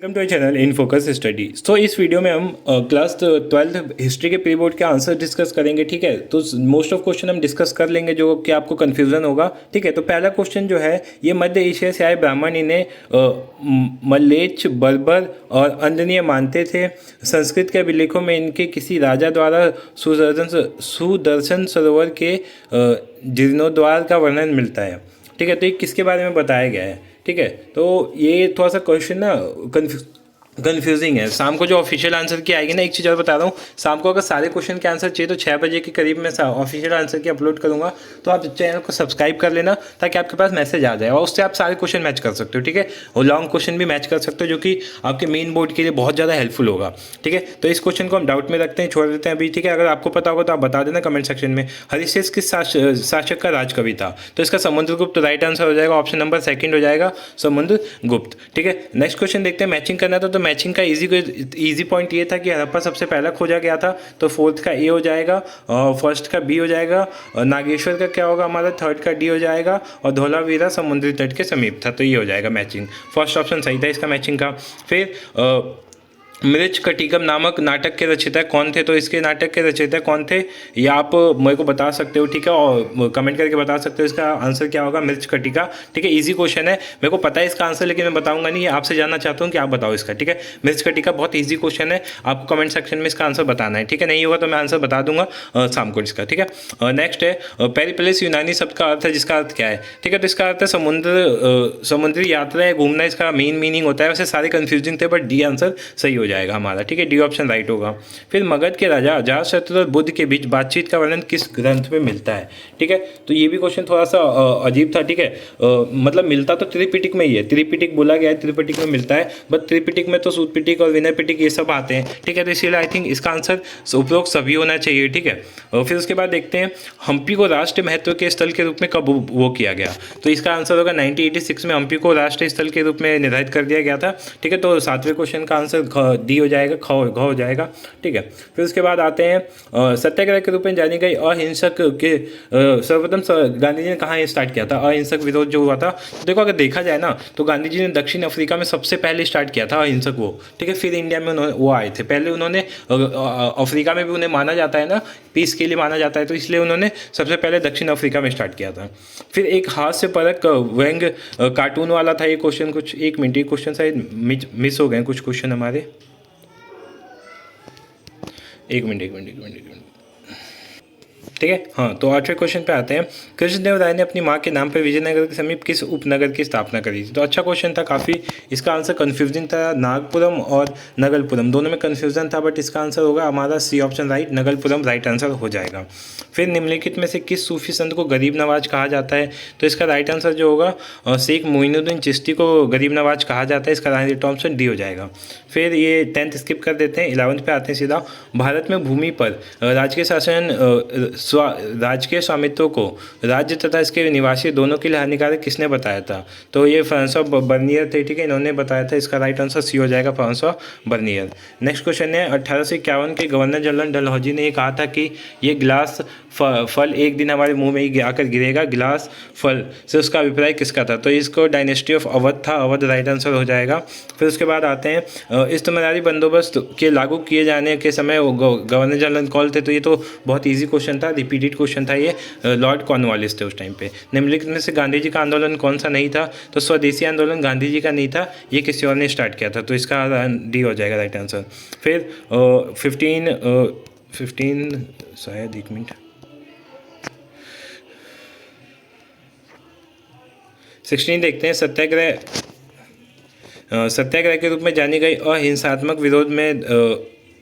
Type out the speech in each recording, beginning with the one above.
Welcome to channel in focus study. तो इस video में हम क्लास 12th हिस्ट्री के प्री बोर्ड के आंसर डिस्कस करेंगे। ठीक है, तो मोस्ट ऑफ क्वेश्चन हम डिस्कस कर लेंगे जो कि आपको कन्फ्यूजन होगा। ठीक है, तो पहला क्वेश्चन जो है ये मध्य एशिया से आए ब्राह्मण इन्हें मल्लेच्छ, बर्बर और अंदनीय मानते थे। संस्कृत के अभिलेखों में इनके किसी राजा द्वारा सुदर्शन सरोवर के जीर्णोद्धार का वर्णन मिलता है। ठीक है, तो ये किसके बारे में बताया गया है। ठीक है, तो ये थोड़ा सा क्वेश्चन ना कन्फ्यूजिंग है। शाम को जो ऑफिशियल आंसर की आएगी ना, एक चीज़ और बता रहा हूँ, शाम को अगर सारे क्वेश्चन के आंसर चाहिए तो 6 बजे के करीब मैं ऑफिशियल आंसर की अपलोड करूँगा। तो आप चैनल को सब्सक्राइब कर लेना ताकि आपके पास मैसेज आ जाए और उससे आप सारे क्वेश्चन मैच कर सकते हो। ठीक है, और लॉन्ग क्वेश्चन भी मैच कर सकते हो जो कि आपके मेन बोर्ड के लिए बहुत ज़्यादा हेल्पफुल होगा। ठीक है, तो इस क्वेश्चन को हम डाउट में रखते हैं, छोड़ देते हैं अभी। ठीक है, अगर आपको पता होगा तो आप बता देना कमेंट सेक्शन में। हरिशेष किस शासक का राजकवि था? तो इसका समुद्रगुप्त राइट आंसर हो जाएगा, ऑप्शन नंबर 2 हो जाएगा, समुद्रगुप्त। ठीक है, नेक्स्ट क्वेश्चन देखते हैं। मैचिंग करना था तो मैचिंग का इजी पॉइंट ये था कि हड़प्पा सबसे पहला खोजा गया था, तो 4th का ए हो जाएगा, फर्स्ट का बी हो जाएगा, नागेश्वर का क्या होगा हमारा, 3rd का डी हो जाएगा, और धौलावीरा समुद्री तट के समीप था, तो ये हो जाएगा मैचिंग। फर्स्ट ऑप्शन सही था इसका मैचिंग का। फिर मृच्छकटिकम नामक नाटक के रचयिता कौन थे? तो इसके नाटक के रचयिता कौन थे ये आप मेरे को बता सकते हो। ठीक है, और कमेंट करके बता सकते हो इसका आंसर क्या होगा, मृच्छकटिका। ठीक है, इजी क्वेश्चन है, मेरे को पता है इसका आंसर लेकिन मैं बताऊंगा नहीं, आपसे जानना चाहता हूँ कि आप बताओ इसका। ठीक है, मृच्छकटिका बहुत ईजी क्वेश्चन है, आपको कमेंट सेक्शन में इसका आंसर बताना है। ठीक है, नहीं होगा तो मैं आंसर बता दूंगा शाम को इसका। ठीक है, नेक्स्ट है पेरिप्लस यूनानी शब्द का अर्थ है, जिसका अर्थ क्या है? ठीक है, तो इसका अर्थ है समुद्री यात्रा है, घूमना इसका मेन मीनिंग होता है। वैसे सारे कंफ्यूजिंग थे बट डी आंसर सही हो जाएगा हमारा। ठीक है, डी ऑप्शन राइट होगा। फिर मगध के राजा अजातशत्रु और बुद्ध के बीच बातचीत का वर्णन किस ग्रंथ में मिलता है? ठीक है, तो ये भी क्वेश्चन थोड़ा सा अजीब था। ठीक है, मतलब मिलता तो त्रिपिटक में ही है, त्रिपिटक बोला गया है, त्रिपिटक में मिलता है, बट त्रिपिटक में तो सूत पिटक और विनय पिटक ये सब आते हैं। ठीक है, तो इसलिए आई थिंक इसका आंसर उपरोक्त सभी होना चाहिए। ठीक है, और फिर उसके बाद देखते हैं हम्पी को राष्ट्रीय महत्व के स्थल के रूप में कब वो किया गया? तो इसका आंसर होगा 1986 में हम्पी को राष्ट्रीय स्थल के रूप में निर्धारित कर दिया गया था। ठीक है, तो 7वें क्वेश्चन का आंसर डी हो जाएगा, ख हो जाएगा। ठीक है, फिर उसके बाद आते हैं सत्याग्रह के रूप में जानी गई अहिंसक के सर्वप्रथम गांधी जी ने कहाँ स्टार्ट किया था अहिंसक विरोध जो हुआ था? तो देखो, अगर देखा जाए ना तो गांधी जी ने दक्षिण अफ्रीका में सबसे पहले स्टार्ट किया था अहिंसक वो। ठीक है, फिर इंडिया में वो आए थे। पहले उन्होंने अफ्रीका में भी उन्हें माना जाता है ना, पीस के लिए माना जाता है, तो इसलिए उन्होंने सबसे पहले दक्षिण अफ्रीका में स्टार्ट किया था। फिर एक हास्य परक व्यंग कार्टून वाला था ये क्वेश्चन, कुछ 1 मिनट, ये क्वेश्चन शायद मिस हो गए कुछ क्वेश्चन हमारे। एक मिनट। ठीक है, हाँ, तो 8वें क्वेश्चन पे आते हैं। कृष्णदेव राय ने अपनी माँ के नाम पर विजयनगर के समीप किस उपनगर की स्थापना करी थी? तो अच्छा क्वेश्चन था काफ़ी, इसका आंसर कन्फ्यूजिंग था, नागपुरम और नगलपुरम दोनों में कन्फ्यूजन था, बट इसका आंसर होगा हमारा C option right, Nagalapuram right answer हो जाएगा। फिर निम्नलिखित में से किस सूफी संत को गरीब नवाज कहा जाता है? तो इसका राइट आंसर जो होगा शेख मोइनुद्दीन चिश्ती को गरीब नवाज कहा जाता है, इसका राइट ऑप्शन डी हो जाएगा। फिर ये 10th स्किप कर देते हैं, 11th पे आते हैं सीधा। भारत में भूमि पर राजकीय शासन राजकीय स्वामित्व को राज्य तथा इसके निवासी दोनों के लिए हानिकारक किसने बताया था? तो ये फ्रांसवा बर्नियर थे। ठीक है, इन्होंने बताया था, इसका राइट आंसर सी हो जाएगा, फ्रांसवा बर्नियर। नेक्स्ट क्वेश्चन है 1851 के गवर्नर जनरल डलहौजी ने ये कहा था कि ये गिलास फल एक दिन हमारे मुंह में ही आकर गिरेगा, गिलास फल से उसका अभिप्राय किसका था? तो इसको डायनेस्टी ऑफ अवध था, अवध राइट आंसर हो जाएगा। फिर उसके बाद आते हैं इस्तेमारी बंदोबस्त के लागू किए जाने के समय गवर्नर जनरल कौन थे? तो ये तो बहुत ईजी क्वेश्चन था, रिपीटेड क्वेश्चन था ये, लॉर्ड कॉर्नवालिस थे उस टाइम पे। निम्नलिखित में से गांधी जी का आंदोलन कौन सा नहीं था? तो स्वदेशी आंदोलन गांधी जी का नहीं था, ये किसी और ने स्टार्ट किया था, तो इसका डी हो जाएगा राइट आंसर। फिर 15 शायद 1 मिनट 16 देखते हैं। सत्याग्रह के रूप में जानी गई अहिंसात्मक विरोध में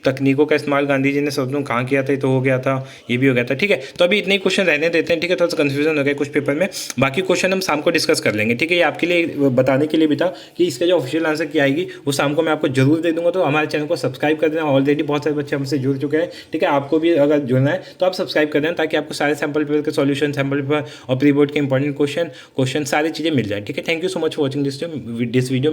तकनीकों का इस्तेमाल गांधी जी ने सर्वप्रथम कहाँ किया था? तो हो गया था, ये भी हो गया था। ठीक है, तो अभी इतने क्वेश्चन रहने देते हैं। ठीक है, थोड़ा सा कंफ्यूजन हो गया कुछ पेपर में, बाकी क्वेश्चन हम शाम को डिस्कस कर लेंगे। ठीक है, ये आपके लिए बताने के लिए भी था कि इसका जो ऑफिशियल आंसर की आएगी वो शाम को मैं आपको जरूर दे दूंगा। तो हमारे चैनल को सब्सक्राइब कर देना, ऑलरेडी बहुत सारे बच्चे हमसे जुड़ चुके हैं। ठीक है, आपको भी अगर जुड़ना है तो आप सब्सक्राइब कर देना ताकि आपको सारे सैम्पल पेपर के सॉल्यूशन, सैम्पल पेपर और प्री बोर्ड के इंपॉर्टेंट क्वेश्चन सारी चीज़ें मिल जाए। ठीक है, thank you so much for watching this video.